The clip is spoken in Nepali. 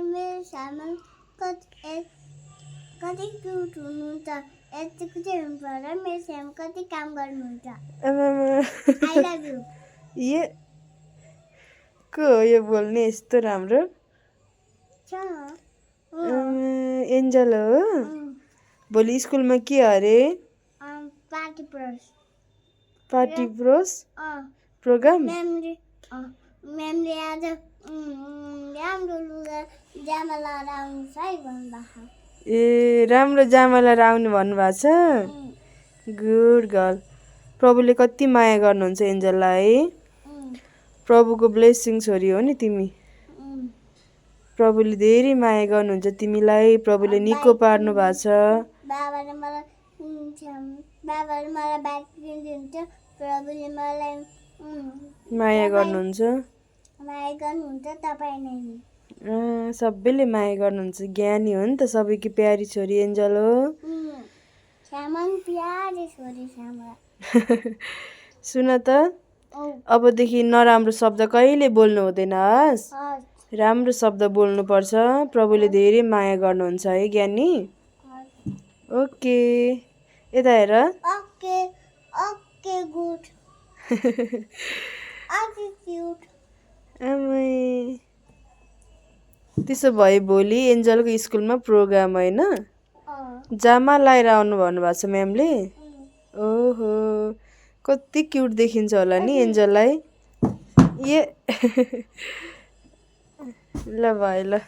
मेरो सामान कति क्युट हुनुहुन्छ यतिको चाहिँ हुनुपर्छ मेरो सामान कति काम गर्नुहुन्छ आई लभ यु ये को हो यो बोल्ने यस्तो राम्रो एन्जल हो भोलि स्कुलमा के अरे पार्टी प्रोस प्रोग्राम म्यामले आज राम्रो लुगा जामा लगाएर आउनुहोस् है भन्नुभएको ए राम्रो जामा लगाएर आउनु भन्नुभएको छ गुड गर्ल प्रभुले कति माया गर्नुहुन्छ एन्जललाई प्रभुको ब्लेसिङ छोरी हो नि तिमी प्रभुले धेरै माया गर्नुहुन्छ तिमीलाई प्रभुले निको पार्नु भएको छ बाबाले मलाई ब्याग किनिदिनुहुन्छ प्रभुले मलाई माया गर्नुहुन्छ तपाईँले सबैले माया गर्नुहुन्छ ज्ञानी हो नि त सबैकी प्यारी छोरी एन्जल हो सामान प्यारी छोरी सामान सुन त अबदेखि नराम्रो शब्द कहिले बोल्नु हुँदैन हस् राम्रो शब्द बोल्नुपर्छ प्रभुले धेरै माया गर्नुहुन्छ है ज्ञानी ओके यता हेर ओके ओके गुड एटिट्युड आमै त्यसो भए भोलि एन्जलको स्कुलमा प्रोग्राम होइन जामा लगाएर आउनु भन्नुभएको छ म्यामले ओहो कति क्युट देखिन्छ होला नि एन्जललाई ए ल भाइ ल